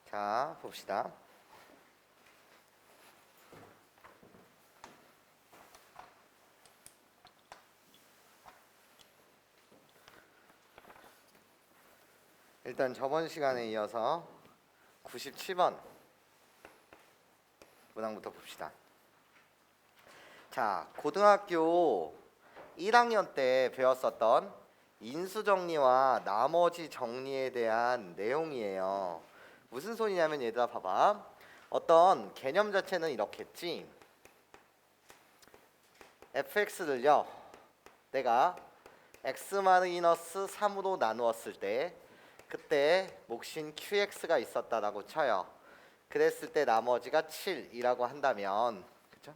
자, 봅시다. 일단 저번 시간에 이어서 97번 문항부터 봅시다. 자, 고등학교 1학년 때 배웠었던 인수정리와 나머지 정리에 대한 내용이에요. 무슨 소리냐면 얘들아 봐봐. 어떤 개념 자체는 이렇게 했지. fx를요 내가 x-3으로 나누었을 때 그때 몫인 qx가 있었다라고 쳐요. 그랬을 때 나머지가 7이라고 한다면, 그쵸?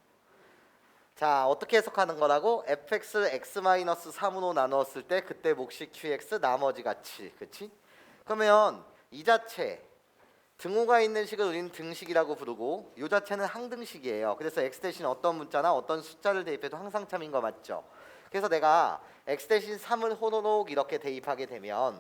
자, 어떻게 해석하는 거라고? fx를 x-3으로 나누었을 때 그때 몫이 qx, 나머지가 7, 그치? 그러면 이 자체 등호가 있는 식을 우리는 등식이라고 부르고 이 자체는 항등식이에요. 그래서 x 대신 어떤 문자나 어떤 숫자를 대입해도 항상 참인 거 맞죠? 그래서 내가 x 대신 3을 호로록 이렇게 대입하게 되면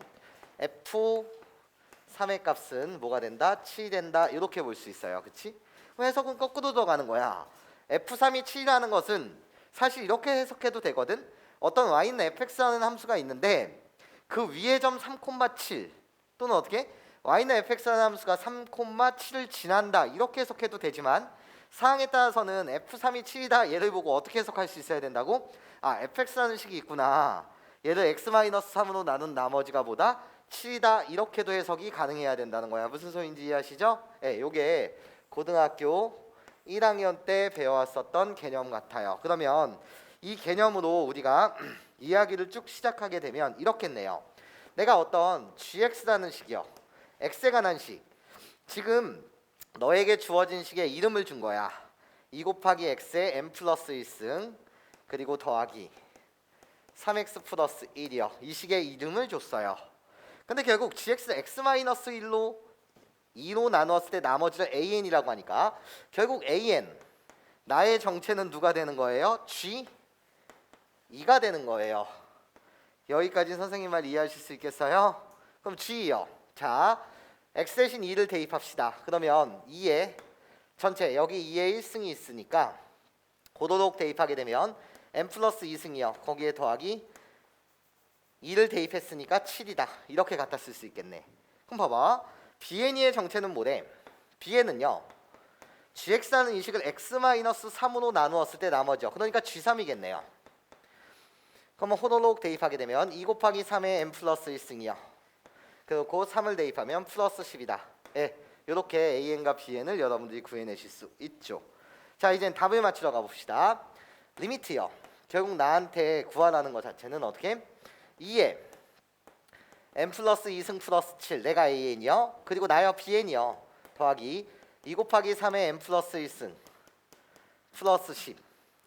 f3의 값은 뭐가 된다? 7이 된다. 이렇게 볼 수 있어요. 그치? 그럼 해석은 거꾸로 들어가는 거야. f3이 7이라는 것은 사실 이렇게 해석해도 되거든. 어떤 y는 fx라는 함수가 있는데 그 위에 점 3,7 또는 어떻게? y는 fx라는 함수가 3,7을 지난다. 이렇게 해석해도 되지만 사항에 따라서는 f3이 7이다. 얘를 보고 어떻게 해석할 수 있어야 된다고? 아, fx라는 식이 있구나. 얘를 x-3으로 나눈 나머지가 보다 7이다. 이렇게도 해석이 가능해야 된다는 거야. 무슨 소리인지 이해하시죠? 네, 요게 고등학교 1학년 때 배워왔었던 개념 같아요. 그러면 이 개념으로 우리가 이야기를 쭉 시작하게 되면 이렇겠네요. 내가 어떤 gx라는 식이요, x에 관한 식, 지금 너에게 주어진 식에 이름을 준 거야. 2 곱하기 x에 n 플러스 1승 그리고 더하기 3x 플러스 1이요. 이 식의 이름을 줬어요. 근데 결국 gx를 x-1로 2로 나누었을 때 나머지를 an이라고 하니까 결국 an, 나의 정체는 누가 되는 거예요? g 2가 되는 거예요. 여기까지 선생님 말 이해하실 수 있겠어요? 그럼 g요. 자, x 대신 2를 대입합시다. 그러면 2에 전체 여기 2에 1승이 있으니까 고도록 대입하게 되면 n 플러스 2승이요. 거기에 더하기 2를 대입했으니까 7이다. 이렇게 갖다 쓸 수 있겠네. 그럼 봐봐. bn의 정체는 뭐래? bn은요 gx라는 이 식을 x-3으로 나누었을 때 나머지요. 그러니까 g3이겠네요. 그러면 호로록 대입하게 되면 2 곱하기 3의 n 플러스 1승이요. 그리고 3을 대입하면 플러스 10이다. 예, 이렇게 an과 bn을 여러분들이 구해내실 수 있죠. 자, 이젠 답을 맞추러 가봅시다. 리미트요. 결국 나한테 구하라는 것 자체는 어떻게? 2에 n 플러스 2승 플러스 7, 내가 an이요. 그리고 나요 bn이요. 더하기 2 곱하기 3의 n 플러스 1승 플러스 10.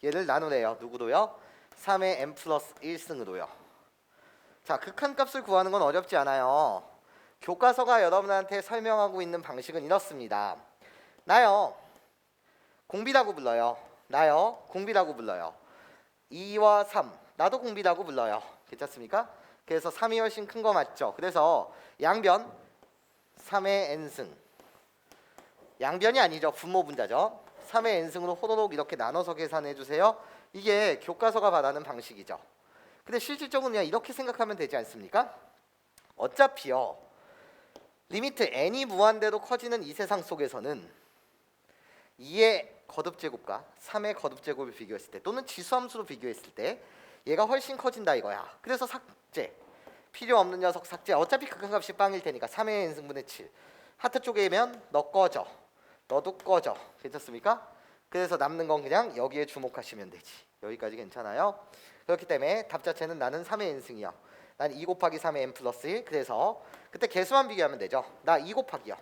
얘를 나누래요. 누구로요? 3의 n 플러스 1승으로요. 자, 극한값을 구하는 건 어렵지 않아요. 교과서가 여러분한테 설명하고 있는 방식은 이렇습니다. 나요 공비라고 불러요. 나요 공비라고 불러요. 2와 3 나도 공비라고 불러요. 괜찮습니까? 그래서 3이 훨씬 큰 거 맞죠? 그래서 양변 3의 n승, 양변이 아니죠. 분모 분자죠. 3의 n승으로 호로록 이렇게 나눠서 계산해 주세요. 이게 교과서가 말하는 방식이죠. 근데 실질적으로 그냥 이렇게 생각하면 되지 않습니까? 어차피요 리미트 n이 무한대로 커지는 이 세상 속에서는 2의 거듭제곱과 3의 거듭제곱을 비교했을 때 또는 지수함수로 비교했을 때 얘가 훨씬 커진다 이거야. 그래서 삭제, 필요 없는 녀석 삭제. 어차피 극한값이 빵일 테니까 3의 n승분의 7. 하트 쪽에면 너 꺼져, 너도 꺼져. 괜찮습니까? 그래서 남는 건 그냥 여기에 주목하시면 되지. 여기까지 괜찮아요? 그렇기 때문에 답 자체는 나는 3의 n승이요. 난 2 곱하기 3의 n 플러스 1. 그래서 그때 개수만 비교하면 되죠. 나 2 곱하기요.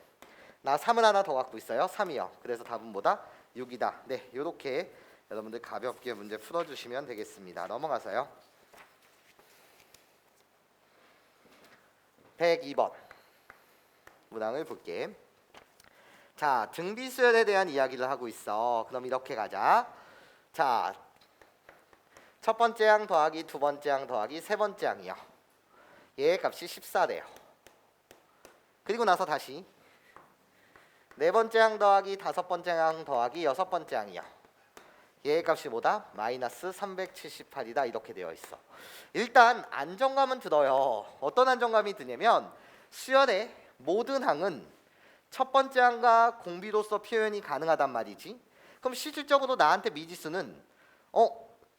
나 3을 하나 더 갖고 있어요. 3이요. 그래서 답은 뭐다? 6이다. 네, 이렇게 여러분들 가볍게 문제 풀어주시면 되겠습니다. 넘어가서요. 102번 문항을 볼게. 자, 등비수열에 대한 이야기를 하고 있어. 그럼 이렇게 가자. 자, 첫 번째 항 더하기 두 번째 항 더하기 세 번째 항이요. 얘의 값이 14래요. 그리고 나서 다시 네 번째 항 더하기 다섯 번째 항 더하기 여섯 번째 항이요. 얘의 값이 뭐다? 마이너스 378이다 이렇게 되어 있어. 일단 안정감은 들어요. 어떤 안정감이 드냐면 수열의 모든 항은 첫 번째 항과 공비로서 표현이 가능하단 말이지. 그럼 실질적으로 나한테 미지수는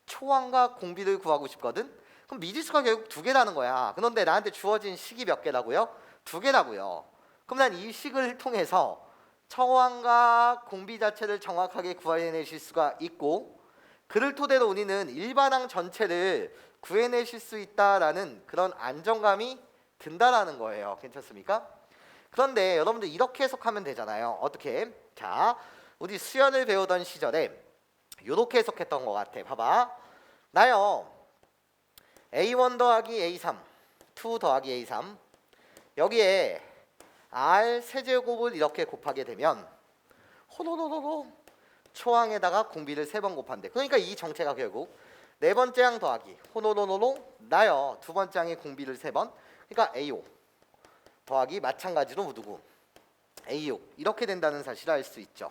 초항과 공비를 구하고 싶거든. 그럼 미지수가 결국 두 개라는 거야. 그런데 나한테 주어진 식이 몇 개라고요? 두 개라고요. 그럼 난 이 식을 통해서 초항과 공비 자체를 정확하게 구해내실 수가 있고, 그를 토대로 우리는 일반항 전체를 구해내실 수 있다라는 그런 안정감이 든다라는 거예요. 괜찮습니까? 그런데 여러분들 이렇게 해석하면 되잖아요. 어떻게? 자, 우리 수연을 배우던 시절에 이렇게 해석했던 것 같아. 봐봐. 나요 A1 더하기 A3 2 더하기 A3 여기에 R 세제곱을 이렇게 곱하게 되면 호로로로로 초항에다가 공비를 3번 곱한대. 그러니까 이 정체가 결국 네 번째 항 더하기 호로로로로 나요 두 번째 항의 공비를 3번, 그러니까 A5 더하기 마찬가지로 누구? A6 이렇게 된다는 사실을 알 수 있죠.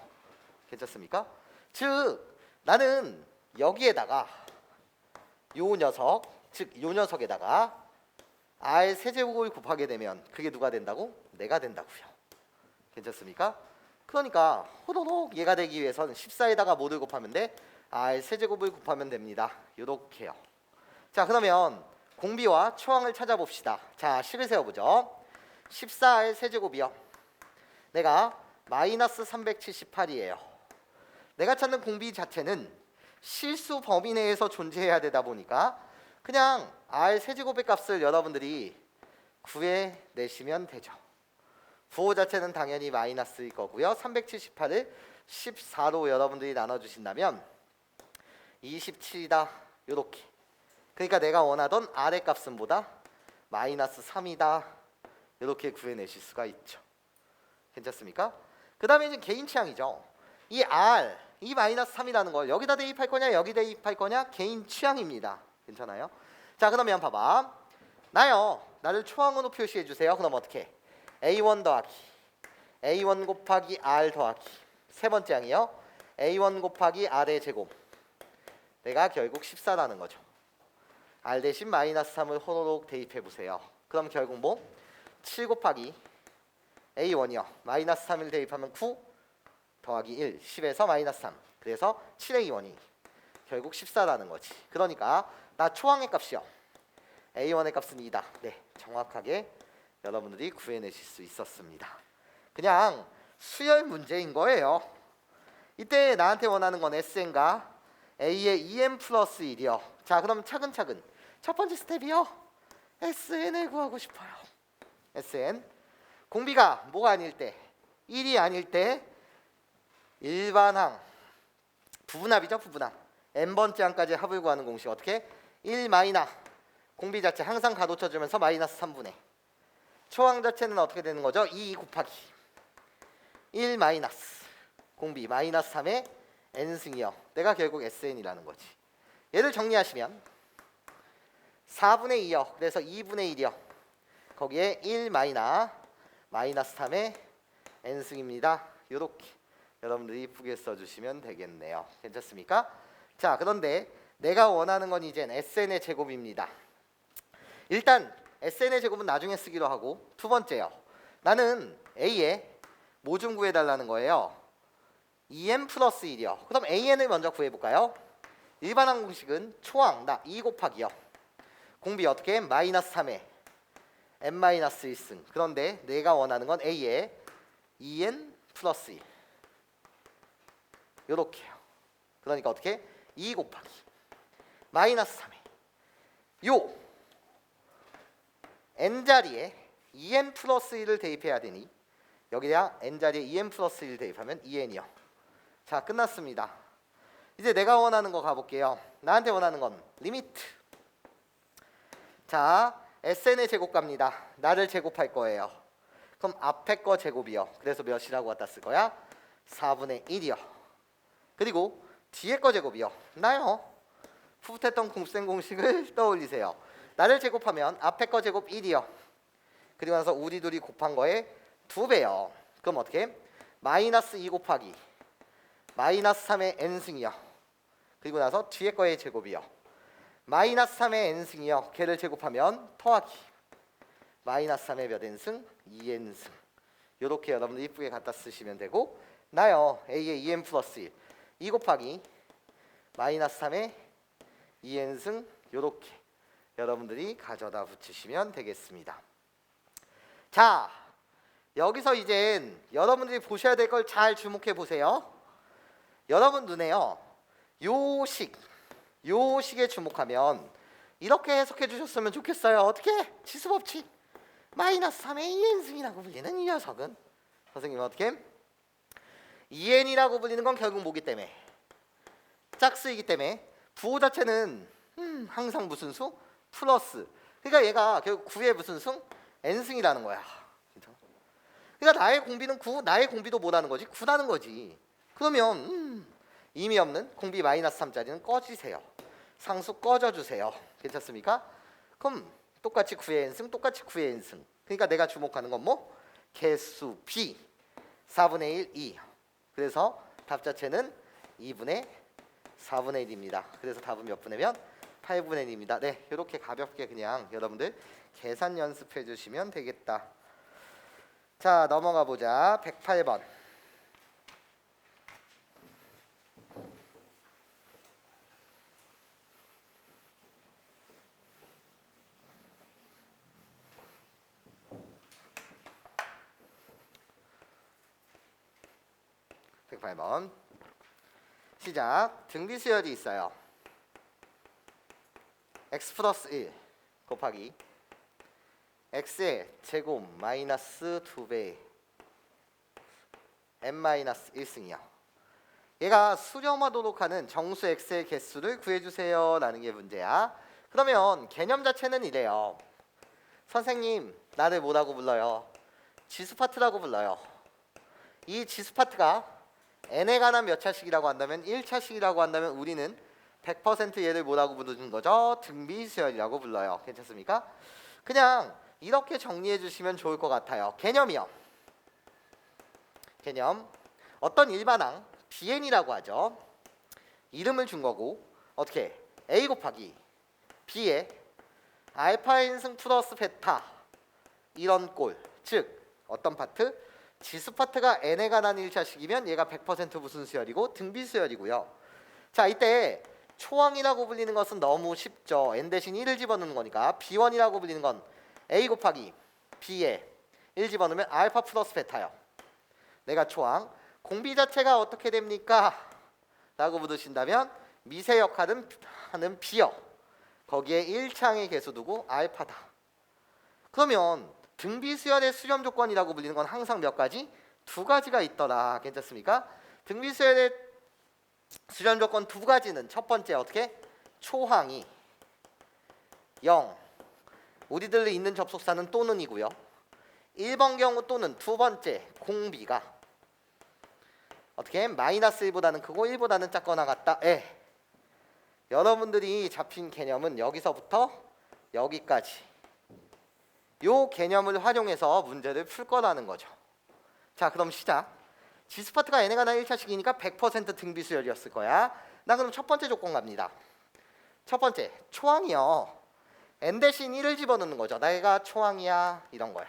괜찮습니까? 즉 나는 여기에다가 요 녀석, 즉 요 녀석에다가 R 세제곱을 곱하게 되면 그게 누가 된다고? 내가 된다고요. 괜찮습니까? 그러니까 호로록 얘가 되기 위해서는 14에다가 뭐를 곱하면 돼? R 세제곱을 곱하면 됩니다. 요렇게요. 자, 그러면 공비와 초항을 찾아봅시다. 자, 식을 세워보죠. 14R 세제곱이요. 내가 마이너스 378이에요. 내가 찾는 공비 자체는 실수 범위 내에서 존재해야 되다 보니까 그냥 R 세제곱의 값을 여러분들이 구해내시면 되죠. 부호 자체는 당연히 마이너스일 거고요. 378을 14로 여러분들이 나눠주신다면 27이다. 요렇게. 그러니까 내가 원하던 R의 값은 뭐다? 마이너스 3이다. 이렇게 구해내실 수가 있죠. 괜찮습니까? 그 다음에 이제 개인 취향이죠. 이 R, 이 마이너스 3이라는 걸 여기다 대입할 거냐 여기 대입할 거냐 개인 취향입니다. 괜찮아요? 자, 그러면 봐봐. 나를 초항으로 표시해 주세요. 그럼 어떻게? A1 더하기 A1 곱하기 R 더하기 세 번째 항이요. A1 곱하기 R의 제곱. 내가 결국 14라는 거죠. R 대신 마이너스 3을 호로록 대입해 보세요. 그럼 결국 뭐? 7 곱하기 A1이요. 마이너스 3을 대입하면 9 더하기 1, 10에서 마이너스 3. 그래서 7A1이 결국 14라는 거지. 그러니까 나 초항의 값이요. A1의 값은 2다. 네, 정확하게 여러분들이 구해내실 수 있었습니다. 그냥 수열 문제인 거예요. 이때 나한테 원하는 건 SN과 A의 2n 플러스 1이요. 자, 그럼 차근차근 첫 번째 스텝이요. SN을 구하고 싶어요. SN 공비가 뭐가 아닐 때 1이 아닐 때 일반항 부분합이죠. 부분합 n번째 항까지 합을 구하는 공식 어떻게? 1 마이너 공비 자체 항상 가로쳐주면서 마이너스 3분의 초항 자체는 어떻게 되는 거죠? 2 곱하기 1 마이너스 공비 마이너스 3의 n승이요. 내가 결국 SN이라는 거지. 얘를 정리하시면 4분의 2요. 그래서 2분의 1이요. 거기에 1 마이너스 3의 n승입니다. 요렇게 여러분들이 이쁘게 써주시면 되겠네요. 괜찮습니까? 자, 그런데 내가 원하는 건 이젠 SN의 제곱입니다. 일단 SN의 제곱은 나중에 쓰기로 하고, 두 번째요. 나는 A의 뭐 좀 구해달라는 거예요. 2n 플러스 1이요. 그럼 AN을 먼저 구해볼까요? 일반항 공식은 초항 나 2 곱하기요. 공비 어떻게 해? 마이너스 3에 n 마이너스 1승. 그런데 내가 원하는 건 A의 2n 플러스 1. 요렇게요. 그러니까 어떻게? 2 곱하기 마이너스 3에 요 n자리에 2n 플러스 1을 대입해야 되니 여기다 n자리에 2n 플러스 1 대입하면 2n이요. 자, 끝났습니다. 이제 내가 원하는 거 가볼게요. 나한테 원하는 건 리미트. 자, SN의 제곱 갑니다. 나를 제곱할 거예요. 그럼 앞에 거 제곱이요. 그래서 몇이라고 갖다 쓸 거야? 4분의 1이요. 그리고 뒤에 거 제곱이요. 나요. 풋했던 곱셈 공식을 떠올리세요. 나를 제곱하면 앞에 거 제곱 1이요. 그리고 나서 우리 둘이 곱한 거에 2배요. 그럼 어떻게? 마이너스 2 곱하기 마이너스 3의 n승이요. 그리고 나서 뒤에 거의 제곱이요. 마이너스 3의 n승이요. 걔를 제곱하면 더하기 마이너스 3의 몇 n승? 2n승. 이렇게 여러분들 이쁘게 갖다 쓰시면 되고, 나요 a의 2n 플러스 1 2 곱하기 마이너스 3의 2n승. 이렇게 여러분들이 가져다 붙이시면 되겠습니다. 자, 여기서 이젠 여러분들이 보셔야 될 걸 잘 주목해 보세요. 여러분 눈에요 요 식에 주목하면 이렇게 해석해 주셨으면 좋겠어요. 어떻게? 지수법칙. 마이너스 3의 2n승이라고 불리는 이 녀석은, 선생님 어떻게? 2n이라고 불리는 건 결국 뭐기 때문에? 짝수이기 때문에 부호 자체는 항상 무슨 수? 플러스. 그러니까 얘가 결국 9의 무슨 승? n승이라는 거야. 그러니까 나의 공비는 9, 나의 공비도 뭐라는 거지? 9라는 거지. 그러면 의미 없는 공비 마이너스 3짜리는 꺼지세요. 상수 꺼져주세요. 괜찮습니까? 그럼 똑같이 9의 n승, 똑같이 9의 n승. 그러니까 내가 주목하는 건 뭐? 개수 b 4분의 1, 2. 그래서 답 자체는 2분의 4분의 1입니다. 그래서 답은 몇 분의면? 8분의 1입니다. 네, 이렇게 가볍게 그냥 여러분들 계산 연습해 주시면 되겠다. 자, 넘어가 보자. 108번. 시작. 등비수열이 있어요. x 플러스 1 곱하기 x의 제곱 마이너스 2배 n 마이너스 1승이요. 얘가 수렴하도록 하는 정수 x의 개수를 구해주세요 라는 게 문제야. 그러면 개념 자체는 이래요. 선생님, 나를 뭐라고 불러요? 지수 파트라고 불러요. 이 지수 파트가 n에 관한 몇 차식이라고 한다면 1차식이라고 한다면 우리는 100% 얘를 뭐라고 부르는 거죠? 등비수열이라고 불러요. 괜찮습니까? 그냥 이렇게 정리해 주시면 좋을 것 같아요. 개념이요. 개념. 어떤 일반항 bn이라고 하죠. 이름을 준 거고 어떻게? a 곱하기 b에 알파 n승 플러스 베타 이런 꼴. 즉 어떤 파트? 지수 파트가 n에 관한 1차식이면 얘가 100% 무슨 수열이고? 등비수열이고요. 자, 이때 초항이라고 불리는 것은 너무 쉽죠. n 대신 1을 집어넣는 거니까 b1이라고 불리는 건 a 곱하기 b에 1 집어넣으면 알파 플러스 베타요. 내가 초항. 공비 자체가 어떻게 됩니까? 라고 물으신다면 미세 역할은 하는 b요. 거기에 1창의 개수 두고 알파다. 그러면 등비수열의 수렴 조건이라고 불리는 건 항상 몇 가지? 2가지가 있더라. 괜찮습니까? 등비수열의 수렴 조건 2가지는 첫 번째 어떻게? 초항이 0. 우리들이 있는 접속사는 또는이고요. 1번 경우 또는 두 번째 공비가 어떻게? 마이너스 1보다는 크고 1보다는 작거나 같다. 여러분들이 잡힌 개념은 여기서부터 여기까지 요 개념을 활용해서 문제를 풀 거라는 거죠. 자, 그럼 시작. 지수 파트가 n에 관한 1차식이니까 100% 등비수열이었을 거야. 나 그럼 첫 번째 조건 갑니다. 첫 번째 초항이요. n 대신 1을 집어넣는 거죠. 내가 초항이야 이런 거야.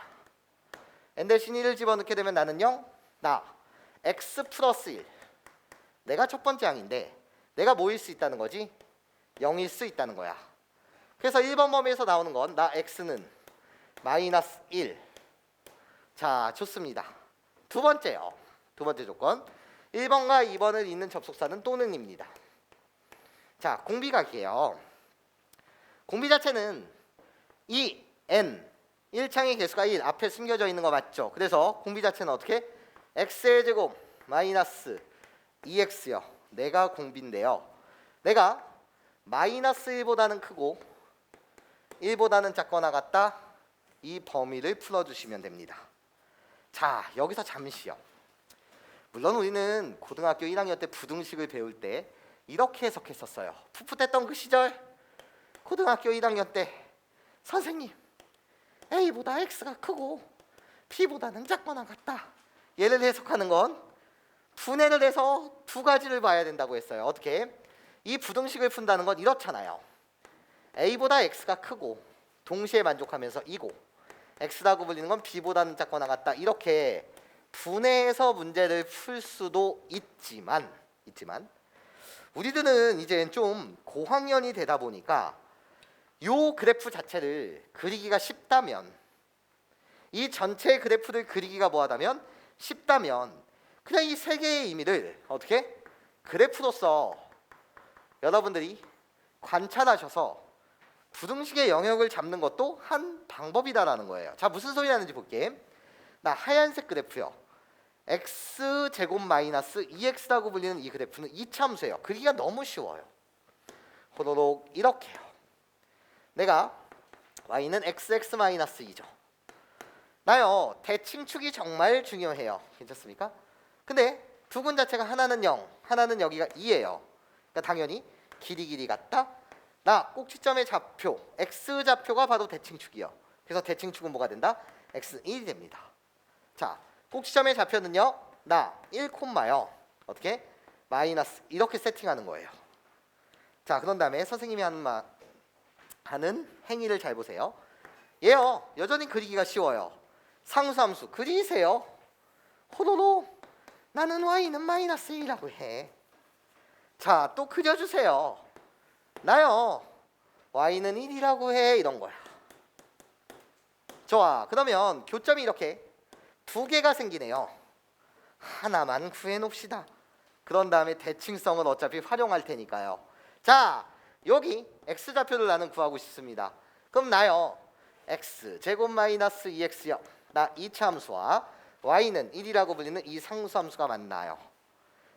n 대신 1을 집어넣게 되면 나는요. 나 x 플러스 1. 내가 첫 번째 항인데 내가 뭐일 수 있다는 거지? 0일 수 있다는 거야. 그래서 1번 범위에서 나오는 건 나 x는 마이너스 1. 자, 좋습니다. 두 번째요. 두 번째 조건. 1번과 2번을 잇는 접속사는 또는입니다. 자, 공비각이에요. 공비 자체는 이 n 1창의 개수가 1 앞에 숨겨져 있는 거 맞죠? 그래서 공비 자체는 어떻게? x의 제곱 마이너스 2x요. 내가 공비인데요. 내가 마이너스 1보다는 크고 1보다는 작거나 같다. 이 범위를 풀어주시면 됩니다. 자, 여기서 잠시요. 물론 우리는 고등학교 1학년 때 부등식을 배울 때 이렇게 해석했었어요. 풋풋했던 그 시절 고등학교 1학년 때 선생님 A보다 X가 크고 B보다는 작거나 같다. 얘를 해석하는 건 분해를 해서 두 가지를 봐야 된다고 했어요. 어떻게? 이 부등식을 푼다는 건 이렇잖아요. A보다 X가 크고 동시에 만족하면서 이고 X라고 불리는 건 B보다는 작거나 같다. 이렇게 분해해서 문제를 풀 수도 있지만 우리들은 이제 좀 고학년이 되다 보니까 요 그래프 자체를 그리기가 쉽다면, 이 전체 그래프를 그리기가 뭐하다면 쉽다면, 그냥 이 세 개의 의미를 어떻게 그래프로서 여러분들이 관찰하셔서 부등식의 영역을 잡는 것도 한 방법이다라는 거예요. 자, 무슨 소리 하는지 볼게. 나 하얀색 그래프요. x제곱 마이너스 2x라고 불리는 이 그래프는 이차함수예요. 그리기가 너무 쉬워요. 호로록 이렇게요. 내가 y는 xx 마이너스 2죠. 나요, 대칭축이 정말 중요해요. 괜찮습니까? 근데 두근 자체가 하나는 0, 하나는 여기가 2예요. 그러니까 당연히 길이 같다. 나 꼭지점의 좌표, x 좌표가 바로 대칭축이요. 그래서 대칭축은 뭐가 된다? x는 1이 됩니다. 자, 꼭지점의 좌표는요, 나 1, 요. 어떻게? 마이너스 이렇게 세팅하는 거예요. 자, 그런 다음에 선생님이 하는 행위를 잘 보세요. 얘요, 여전히 그리기가 쉬워요. 상수함수 그리세요. 호로로 나는 y는 마이너스 1이라고 해. 자, 또 그려주세요. 나요, y는 1이라고 해. 이런 거야. 좋아, 그러면 교점이 이렇게 두 개가 생기네요. 하나만 구해놓읍시다. 그런 다음에 대칭성은 어차피 활용할 테니까요. 자, 여기 x좌표를 나는 구하고 싶습니다. 그럼 나요, x제곱 마이너스 2x요. 나 이차함수와 y는 1이라고 불리는 이 상수함수가 만나요.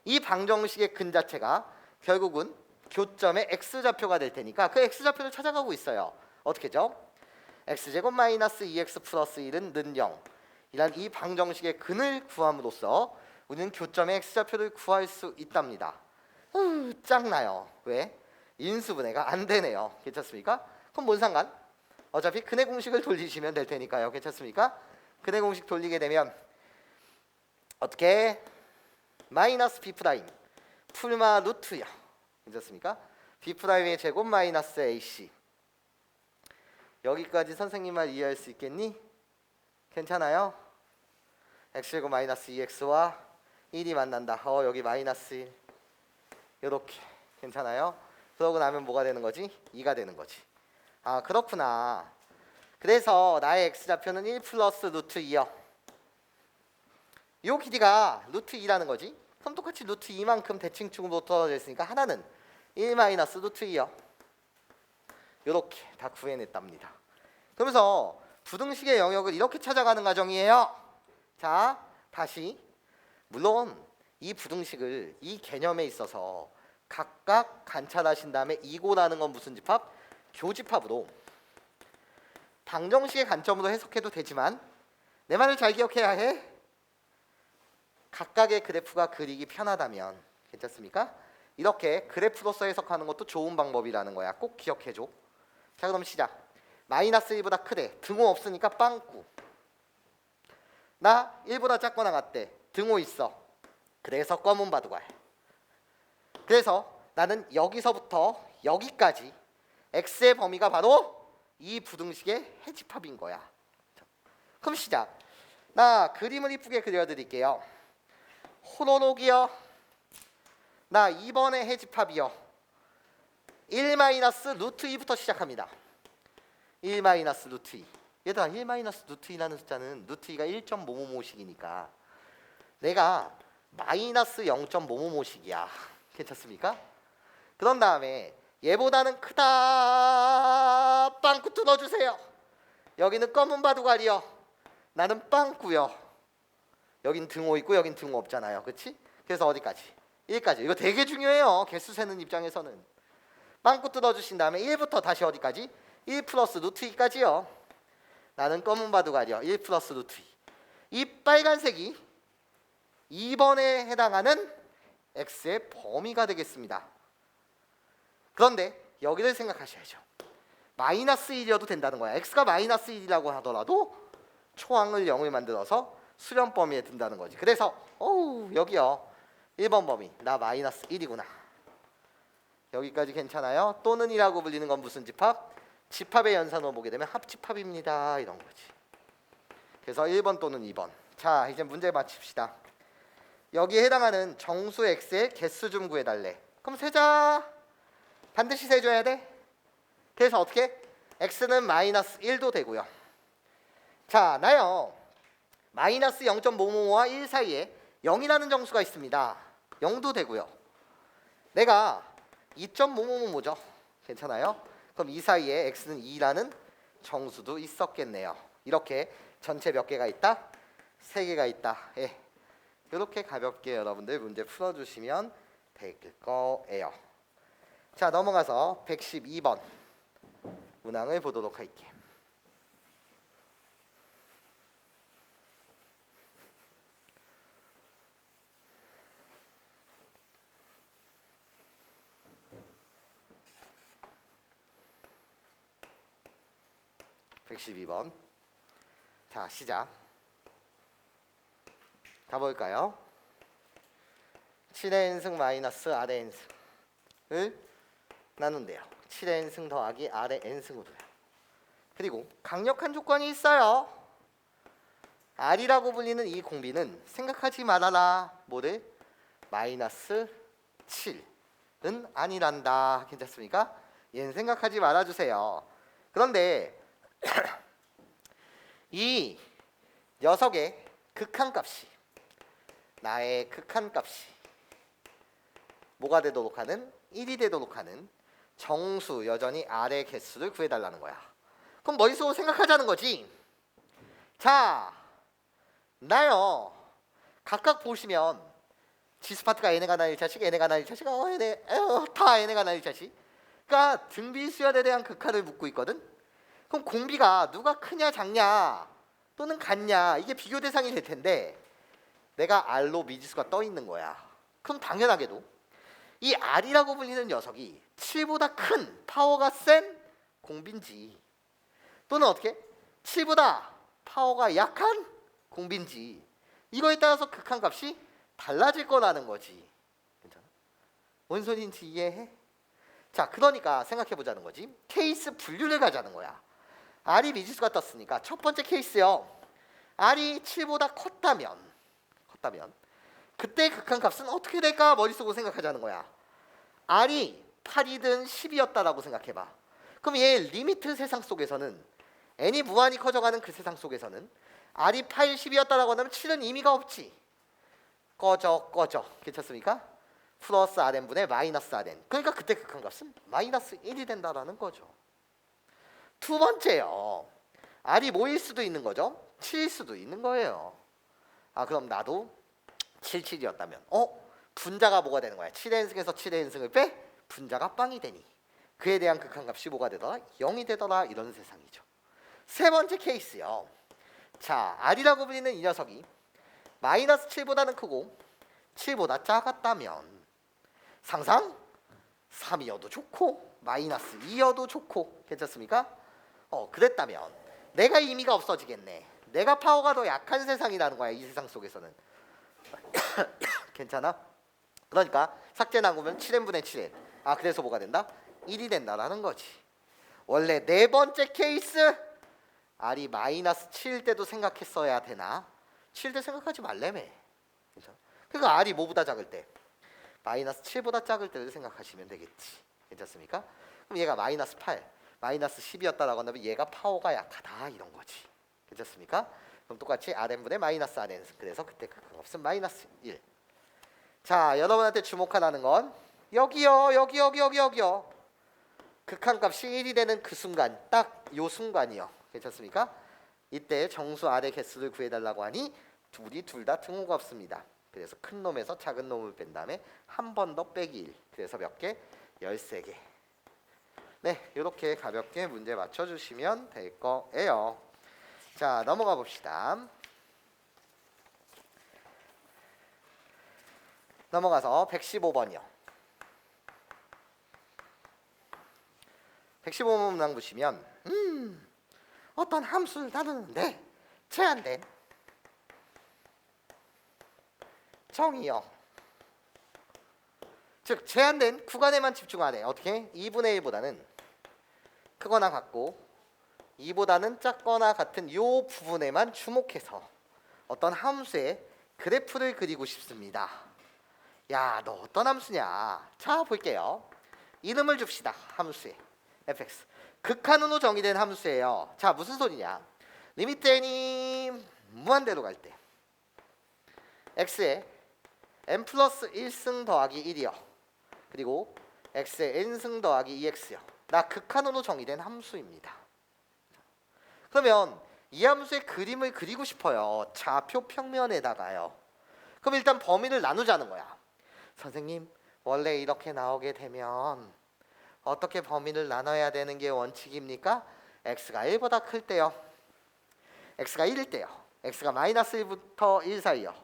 이 방정식의 근 자체가 결국은 교점의 x좌표가 될 테니까 그 x좌표를 찾아가고 있어요. 어떻게죠? x제곱 마이너스 2x 플러스 1은 는 0 이란 이 방정식의 근을 구함으로써 우리는 교점의 x좌표를 구할 수 있답니다. 짱나요. 왜? 인수분해가 안 되네요. 괜찮습니까? 그럼 뭔 상관? 어차피 근의 공식을 돌리시면 될 테니까요. 괜찮습니까? 근의 공식 돌리게 되면 어떻게? 마이너스 b 프라임 풀마 루트요. 괜찮습니까? b 프라임의 제곱 마이너스 ac. 여기까지 선생님 말 이해할 수 있겠니? 괜찮아요? x제곱 마이너스 2x와 1이 만난다. 여기 마이너스 1. 이렇게. 괜찮아요? 그러고 나면 뭐가 되는 거지? 2가 되는 거지. 아, 그렇구나. 그래서 나의 x좌표는 1 플러스 루트 2요. 요 길이가 루트 2라는 거지. 그럼 똑같이 루트 2만큼 대칭축으로 떨어져 있으니까 하나는 1 마이너스 루트 2요. 요렇게 다 구해냈답니다. 그러면서 부등식의 영역을 이렇게 찾아가는 과정이에요. 자, 다시. 물론 이 부등식을 이 개념에 있어서 각각 관찰하신 다음에 이고라는 건 무슨 집합? 교집합으로 방정식의 관점으로 해석해도 되지만 내 말을 잘 기억해야 해. 각각의 그래프가 그리기 편하다면, 괜찮습니까? 이렇게 그래프로서 해석하는 것도 좋은 방법이라는 거야. 꼭 기억해줘. 자, 그럼 시작. 마이너스 1보다 크대. 등호 없으니까 빵꾸. 나 1보다 작거나 같대. 등호 있어. 그래서 검은 바둑알. 그래서 나는 여기서부터 여기까지 x의 범위가 바로 이 부등식의 해집합인 거야. 그럼 시작. 나 그림을 이쁘게 그려드릴게요. 호로록이요. 나 2번의 해집합이요. 1 마이너스 루트 2부터 시작합니다. 1 마이너스 루트 2. 얘들아, 1 마이너스 루트 2라는 숫자는 루트 2가 1.5모모식이니까 내가 마이너스 0.5모모식이야. 괜찮습니까? 그런 다음에 얘보다는 크다. 빵꾸 뚫어주세요. 여기는 검은 바둑알이요. 나는 빵꾸요. 여긴 등호 있고 여긴 등호 없잖아요. 그렇지? 그래서 어디까지? 1까지. 이거 되게 중요해요. 개수 세는 입장에서는. 빵꾸 뚫어주신 다음에 1부터 다시 어디까지? 1 플러스 루트 2까지요. 나는 검은 바둑알이요. 1 플러스 루트 2. 이 빨간색이 2번에 해당하는 x의 범위가 되겠습니다. 그런데 여기를 생각하셔야죠. 마이너스 1이어도 된다는 거야. x가 마이너스 1이라고 하더라도 초항을 0을 만들어서 수렴 범위에 든다는 거지. 그래서 여기요 1번 범위 나 마이너스 1이구나. 여기까지 괜찮아요? 또는 이라고 불리는 건 무슨 집합? 집합의 연산으로 보게 되면 합집합입니다. 이런 거지. 그래서 1번 또는 2번. 자, 이제 문제 맞춥시다. 여기에 해당하는 정수 x의 개수 좀 구해달래. 그럼 세자. 반드시 세줘야 돼. 그래서 어떻게? x는 마이너스 1도 되고요. 자, 나요. 마이너스 0.555와 1 사이에 0이라는 정수가 있습니다. 0도 되고요. 내가 2.555죠. 괜찮아요? 그럼 이 사이에 x는 2라는 정수도 있었겠네요. 이렇게 전체 몇 개가 있다? 3개가 있다. 예. 이렇게 가볍게 여러분들 문제 풀어주시면 될 거예요. 자, 넘어가서 112번 문항을 보도록 할게. (112번) 자, 시작. 가볼까요? 7의 n승 마이너스 r의 n승을 나눈대요. 7의 n승 더하기 r의 n승으로요. 그리고 강력한 조건이 있어요. r이라고 불리는 이 공비는 생각하지 말아라. 뭐를? 마이너스 7은 아니란다. 괜찮습니까? 얘는 생각하지 말아주세요. 그런데 이 녀석의 극한값이 나의 극한값이 뭐가 되도록 하는? 1이 되도록 하는 정수 여전히 r의 개수를 구해달라는 거야. 그럼 머릿속으로 생각하자는 거지. 자, 나요. 각각 보시면 지스파트가 n에가 나 1차씩 n에가 나 1차씩 다 n에가 나 1차씩. 그러니까 등비수열에 대한 극한을 묻고 있거든. 그럼 공비가 누가 크냐 작냐 또는 같냐 이게 비교 대상이 될 텐데 내가 r로 미지수가 떠 있는 거야. 그럼 당연하게도 이 r이라고 불리는 녀석이 7보다 큰 파워가 센 공비인지 또는 어떻게 7보다 파워가 약한 공비인지 이거에 따라서 극한값이 달라질 거라는 거지. 괜찮아? 뭔 소리인지 이해해? 자, 그러니까 생각해 보자는 거지. 케이스 분류를 가자는 거야. r이 미지수가 떴으니까 첫 번째 케이스요. r이 7보다 컸다면 그때 극한값은 어떻게 될까 머릿속으로 생각하자는 거야. r이 8이든 10이었다라고 생각해봐. 그럼 얘 리미트 세상 속에서는 n이 무한히 커져가는 그 세상 속에서는 r이 8, 10이었다라고 하면 7은 의미가 없지. 꺼져. 괜찮습니까? 플러스 rn분의 마이너스 rn. 그러니까 그때 극한값은 마이너스 1이 된다라는 거죠. 두 번째요. r이 뭐일 수도 있는 거죠? 7일 수도 있는 거예요. 아, 그럼 나도 7, 7이었다면 분자가 뭐가 되는 거야? 7의 n승에서 7의 n승을 빼 분자가 빵이 되니 그에 대한 극한값이 뭐가 되더라? 0이 되더라. 이런 세상이죠. 세 번째 케이스요. 자, r이라고 불리는 이 녀석이 마이너스 7보다는 크고 7보다 작았다면 상상 3이어도 좋고 마이너스 2여도 좋고 괜찮습니까? 그랬다면 내가 의미가 없어지겠네. 내가 파워가 더 약한 세상이라는 거야. 이 세상 속에서는. 괜찮아? 그러니까 삭제 나오면 7n분의 7n. 아, 그래서 뭐가 된다? 1이 된다라는 거지. 원래 네 번째 케이스 r이 마이너스 7일 때도 생각했어야 되나? 7일 때 생각하지 말래며. 괜찮아? 그러니까 r이 뭐보다 작을 때? 마이너스 7보다 작을 때를 생각하시면 되겠지. 괜찮습니까? 그럼 얘가 마이너스 8, 마이너스 10이었다라고 한다면 얘가 파워가 약하다 이런 거지. 괜찮습니까? 그럼 똑같이 rn분의 마이너스 rn. 그래서 그때 극한값은 마이너스 1. 자, 여러분한테 주목하라는 건 여기요. 극한값이 1이 되는 그 순간, 딱 요 순간이요. 괜찮습니까? 이때 정수 r의 개수를 구해달라고 하니 둘 다 등호가 없습니다. 그래서 큰 놈에서 작은 놈을 뺀 다음에 한 번 더 빼기 1. 그래서 몇 개? 13개. 네, 이렇게 가볍게 문제 맞춰주시면 될 거예요. 자, 넘어가 봅시다. 넘어가서 115번이요. 115번 문항 보시면 어떤 함수를 다루는데 제한된 정의요. 즉 제한된 구간에만 집중하래. 어떻게? 2분의 1보다는 크거나 같고 2보다는 작거나 같은 요 부분에만 주목해서 어떤 함수의 그래프를 그리고 싶습니다. 야, 너 어떤 함수냐? 자, 볼게요. 이름을 줍시다. 함수에 fx. 극한으로 정의된 함수예요. 자, 무슨 소리냐? 리미트 n이 무한대로 갈 때 x에 n 플러스 1승 더하기 1이요. 그리고 x에 n승 더하기 2x요. 나 극한으로 정의된 함수입니다. 그러면 이 함수의 그림을 그리고 싶어요. 좌표 평면에다가요. 그럼 일단 범위를 나누자는 거야. 선생님, 원래 이렇게 나오게 되면 어떻게 범위를 나눠야 되는 게 원칙입니까? x가 1보다 클 때요. x가 1일 때요. x가 마이너스 1부터 1 사이요.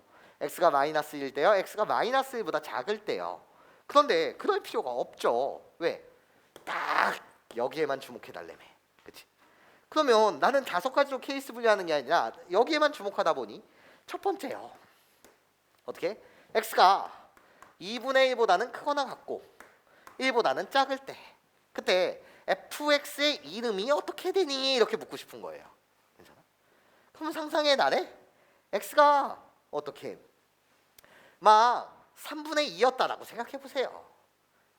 x가 마이너스 1일 때요. x가 마이너스 1보다 작을 때요. 그런데 그럴 필요가 없죠. 왜? 딱 여기에만 주목해달라며. 그치? 그러면 나는 5가지로 케이스 분류하는 게 아니라 여기에만 주목하다 보니 첫 번째요. 어떻게? x가 2분의 1보다는 크거나 같고 1보다는 작을 때 그때 fx의 이름이 어떻게 되니? 이렇게 묻고 싶은 거예요. 괜찮아? 그럼 상상해 나래? x가 어떻게? 막 3분의 2였다라고 생각해 보세요.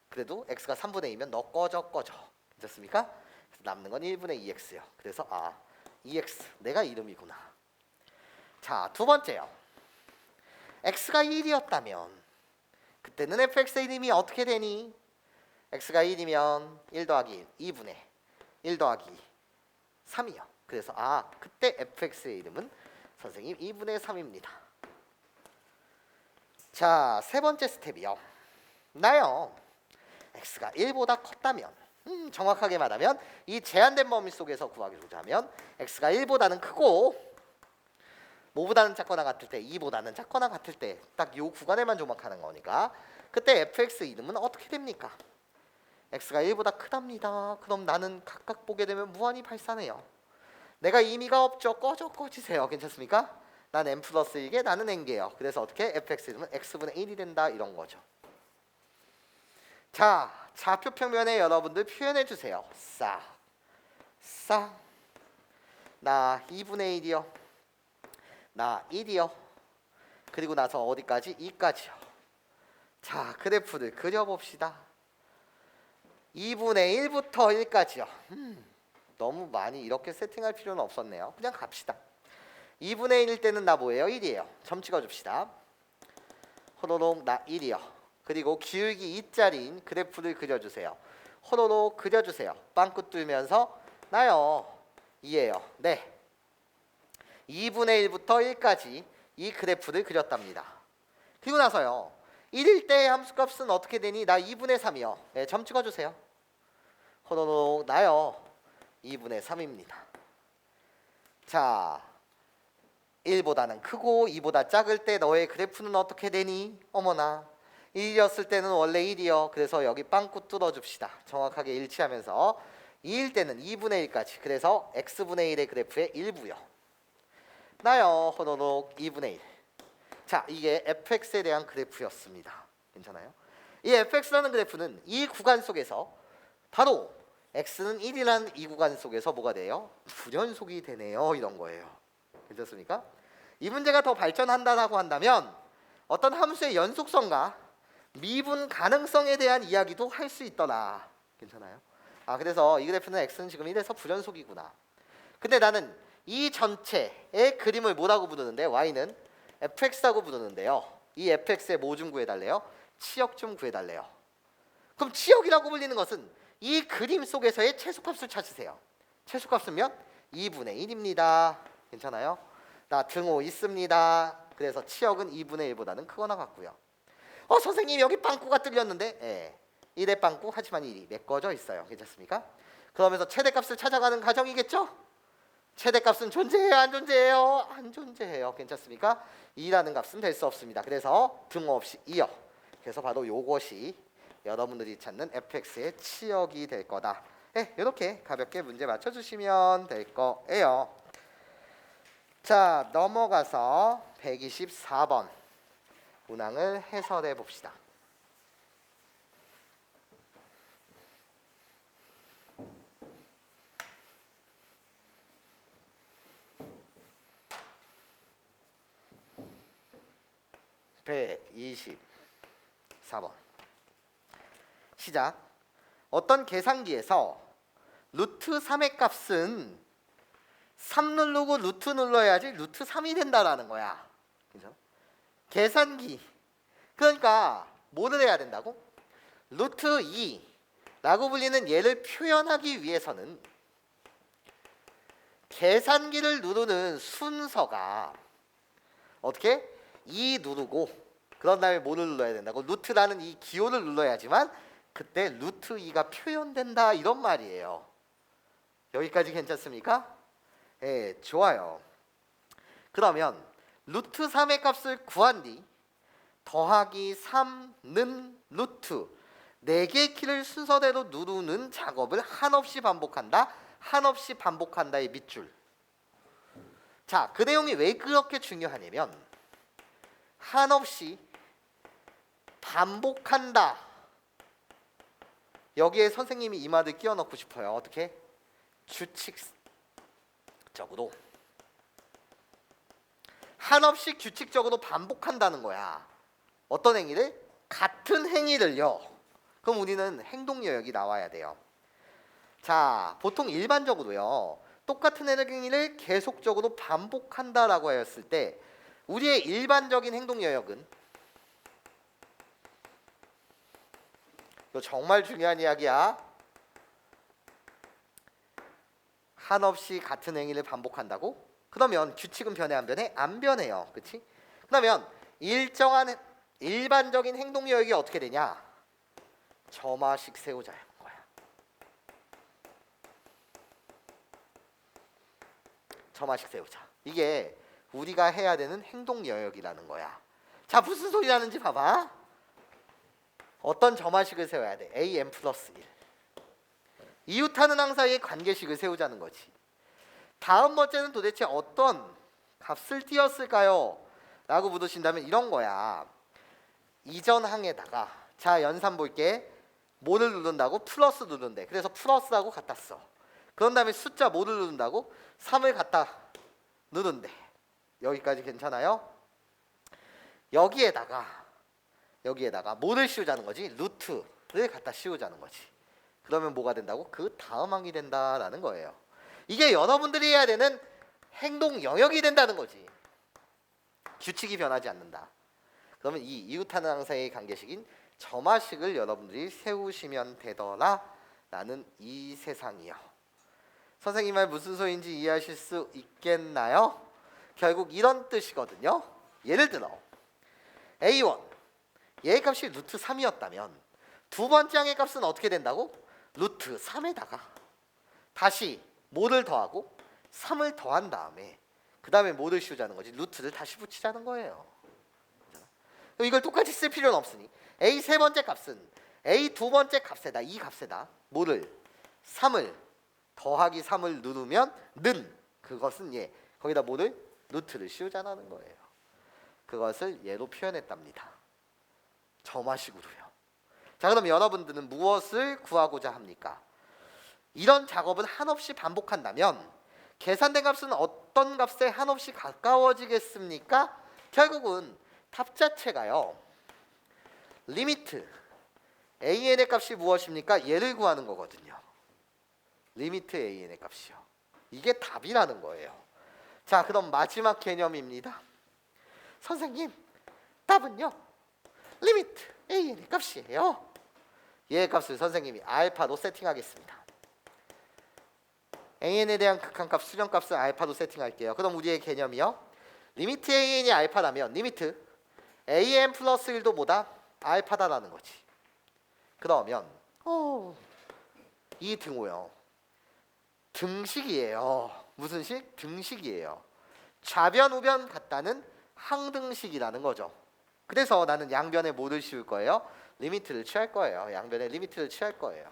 그래도 x가 3분의 2면 너 꺼져. 괜찮습니까? 그래서 남는 건 1분의 2x요. 그래서 2x 내가 이름이구나. 자, 두 번째요. x가 1이었다면 그때는 fx의 이름이 어떻게 되니? x가 1이면 1 더하기 1, 2분의 1 더하기 3이요. 그래서 그때 fx의 이름은 선생님 2분의 3입니다. 자, 세 번째 스텝이요. 나요. x가 1보다 컸다면 정확하게 말하면 이 제한된 범위 속에서 구하기로 하면 x가 1보다는 크고 뭐보다는 작거나 같을 때 2보다는 작거나 같을 때 딱 요 구간에만 조막하는 거니까 그때 fx 이름은 어떻게 됩니까? x가 1보다 크답니다. 그럼 나는 각각 보게 되면 무한히 발산해요. 내가 의미가 없죠. 꺼지세요. 괜찮습니까? 난 n 플러스 1개, 나는 n개요. 그래서 어떻게? fx 이름은 x분의 1이 된다 이런 거죠. 자, 좌표 평면에 여러분들 표현해 주세요. 싹. 나 2분의 1이요. 나 1이요. 그리고 나서 어디까지? 2까지요. 자, 그래프를 그려봅시다. 2분의 1부터 1까지요. 너무 많이 이렇게 세팅할 필요는 없었네요. 그냥 갑시다. 2분의 1일 때는 나 뭐예요? 1이에요. 점 찍어줍시다. 호로록 나 1이요. 그리고 기울기 2짜리인 그래프를 그려주세요. 호로록 그려주세요. 빵꾸 뚫면서 나요 2예요. 네, 2분의 1부터 1까지 이 그래프를 그렸답니다. 그리고 나서요 1일 때의 함수값은 어떻게 되니? 나 2분의 3이요. 네, 점 찍어주세요. 호로록 나요 2분의 3입니다. 자, 1보다는 크고 2보다 작을 때 너의 그래프는 어떻게 되니? 어머나, 1이었을 때는 원래 1이요. 그래서 여기 빵꾸 뚫어줍시다. 정확하게 일치하면서 2일 때는 2분의 1까지. 그래서 x분의 1의 그래프의 일부요. 나요 호로록 2분의 1. 자, 이게 fx에 대한 그래프였습니다. 괜찮아요? 이 fx라는 그래프는 이 구간 속에서 바로 x는 1이라는 이 구간 속에서 뭐가 돼요? 불연속이 되네요. 이런 거예요. 괜찮습니까? 이 문제가 더 발전한다고 한다면 어떤 함수의 연속성과 미분 가능성에 대한 이야기도 할 수 있더라. 괜찮아요? 그래서 이 그래프는 x는 지금 1에서 불연속이구나. 근데 나는 이 전체의 그림을 뭐라고 부르는데 y는 fx라고 부르는데요. 이 fx의 뭐 좀 구해달래요? 치역 좀 구해달래요. 그럼 치역이라고 불리는 것은 이 그림 속에서의 최소값을 찾으세요. 최소값은요? 2분의 1입니다. 괜찮아요? 나 등호 있습니다. 그래서 치역은 2분의 1보다는 크거나 같고요. 선생님 여기 빵꾸가 뚫렸는데 1의 빵꾸 하지만 1이 메꿔져 있어요. 괜찮습니까? 그러면서 최대값을 찾아가는 과정이겠죠? 최대값은 존재해요? 안 존재해요? 안 존재해요. 괜찮습니까? 2라는 값은 될 수 없습니다. 그래서 등호 없이 2요. 그래서 바로 요것이 여러분들이 찾는 fx의 치역이 될 거다. 이렇게 가볍게 문제 맞춰주시면 될 거예요. 자, 넘어가서 124번 문항을 해설해 봅시다. (124번) 시작. 어떤 계산기에서 루트 3의 값은 3 누르고 루트 눌러야지 루트 3이 된다라는 거야. 그죠? 계산기. 그러니까 뭐를 해야 된다고? 루트 2라고 불리는 얘를 표현하기 위해서는 계산기를 누르는 순서가 어떻게? 2 누르고 그런 다음에 뭐를 눌러야 된다고? 루트라는 이 기호를 눌러야지만 그때 루트 2가 표현된다 이런 말이에요. 여기까지 괜찮습니까? 예, 좋아요. 그러면 루트 3의 값을 구한 뒤 더하기 3는 루트 4개의 키를 순서대로 누르는 작업을 한없이 반복한다. 한없이 반복한다의 밑줄. 자, 그 내용이 왜 그렇게 중요하냐면 한없이 반복한다. 여기에 선생님이 이 말을 끼워 넣고 싶어요. 어떻게? 규칙적으로. 한없이 규칙적으로 반복한다는 거야. 어떤 행위를? 같은 행위를요. 그럼 우리는 행동 여역이 나와야 돼요. 자, 보통 일반적으로요. 똑같은 행위를 계속적으로 반복한다라고 하였을 때 우리의 일반적인 행동 여역은 이거 정말 중요한 이야기야. 한없이 같은 행위를 반복한다고? 그러면 규칙은 변해 안 변해? 안 변해요. 그렇지? 그러면 일정한 일반적인 행동 여역이 어떻게 되냐? 점화식 세우자는 거야. 점화식 세우자. 이게 우리가 해야 되는 행동 여역이라는 거야. 자, 무슨 소리 나는지 봐봐. 어떤 점화식을 세워야 돼? am 플러스 1. 이웃하는 항사의 관계식을 세우자는 거지. 다음 번째는 도대체 어떤 값을 띄었을까요? 라고 묻으신다면 이런 거야. 이전 항에다가 자, 연산 볼게. 뭐를 누른다고? 플러스 누른대. 그래서 플러스하고 갖다 써. 그런 다음에 숫자 뭐를 누른다고? 3을 갖다 누른대. 여기까지 괜찮아요? 여기에다가 뭐를 씌우자는 거지? 루트를 갖다 씌우자는 거지. 그러면 뭐가 된다고? 그 다음 항이 된다라는 거예요. 이게 여러분들이 해야 되는 행동 영역이 된다는 거지. 규칙이 변하지 않는다. 그러면 이 이웃하는 항사의 관계식인 점화식을 여러분들이 세우시면 되더라라는 이 세상이요. 선생님 말 무슨 소리인지 이해하실 수 있겠나요? 결국 이런 뜻이거든요. 예를 들어 A1 얘의 값이 루트 3이었다면 두 번째 항의 값은 어떻게 된다고? 루트 3에다가 다시 뭐를 더하고 3을 더한 다음에 그 다음에 뭐를 씌우자는 거지? 루트를 다시 붙이자는 거예요. 이걸 똑같이 쓸 필요는 없으니 A 세 번째 값은 A 두 번째 값에다 이 값에다 뭐를? 3을 더하기 3을 누르면 는 그것은 얘 거기다 뭐를? 루트를 씌우자는 거예요. 그것을 얘로 표현했답니다. 점화식으로요. 자, 그럼 여러분들은 무엇을 구하고자 합니까? 이런 작업을 한없이 반복한다면 계산된 값은 어떤 값에 한없이 가까워지겠습니까? 결국은 답 자체가요. 리미트 an의 값이 무엇입니까? 얘를 구하는 거거든요. 리미트 an의 값이요. 이게 답이라는 거예요. 자, 그럼 마지막 개념입니다. 선생님, 답은요. 리미트 an의 값이에요. 얘의 값을 선생님이 알파로 세팅하겠습니다. an에 대한 극한값 수렴값을 알파로 세팅할게요. 그럼 우리의 개념이요. 리미트 an이 알파라면 리미트 an 플러스 1도 뭐다? 알파다라는 거지. 그러면 이 등호요. 등식이에요. 무슨 식? 등식이에요. 좌변 우변 같다는 항등식이라는 거죠. 그래서 나는 양변에 뭐를 씌울 거예요? 리미트를 취할 거예요. 양변에 리미트를 취할 거예요.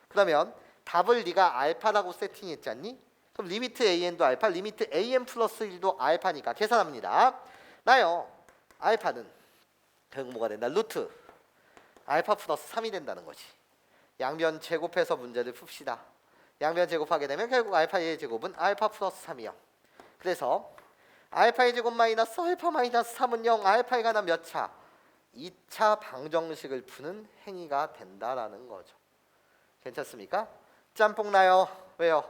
그러면 답을 네가 알파라고 세팅했잖니? 그럼 리미트 an도 알파, 리미트 an 플러스 1도 알파니까 계산합니다. 나요. 알파는 결국 뭐가 된다? 루트 알파 플러스 3이 된다는 거지. 양변 제곱해서 문제를 풉시다. 양변 제곱하게 되면 결국 알파의 제곱은 알파 플러스 3이요. 그래서 알파의 제곱 마이너스 알파 마이너스 3은 0, 알파에 관한 몇 차? 2차 방정식을 푸는 행위가 된다라는 거죠. 괜찮습니까? 짬뽕 나요. 왜요?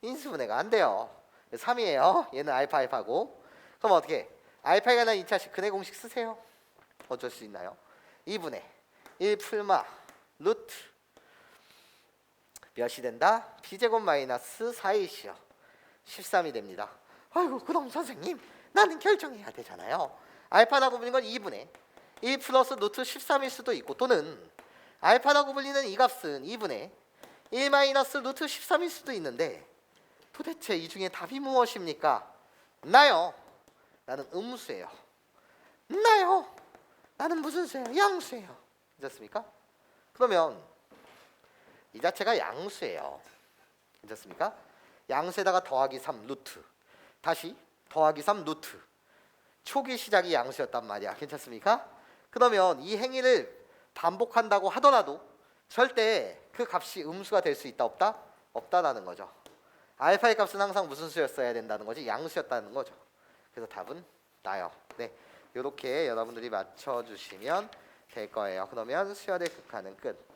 인수분해가 안 돼요. 3이에요. 얘는 알파 알파고. 그럼 어떻게 해? 알파에 관한 2차식 근해 공식 쓰세요. 어쩔 수 있나요? 2분의 1 풀마 루트 몇이 된다? b제곱 마이너스 4ac요. 13이 됩니다. 아이고 그럼 선생님 나는 결정해야 되잖아요. 알파라고 불리는 건 2분의 1 플러스 루트 13일 수도 있고 또는 알파라고 불리는 이 값은 2분의 1 마이너스 루트 13일 수도 있는데 도대체 이 중에 답이 무엇입니까? 나요. 나는 음수예요. 나요. 나는 무슨 수예요? 양수예요. 괜찮습니까? 그러면 이 자체가 양수예요. 괜찮습니까? 양수에다가 더하기 3 루트 다시 더하기 3 루트 초기 시작이 양수였단 말이야. 괜찮습니까? 그러면 이 행위를 반복한다고 하더라도 절대 그 값이 음수가 될 수 있다 없다? 없다라는 거죠. 알파의 값은 항상 무슨 수였어야 된다는 거지? 양수였다는 거죠. 그래서 답은 나요. 네, 이렇게 여러분들이 맞춰주시면 될 거예요. 그러면 수열의 극한은 끝.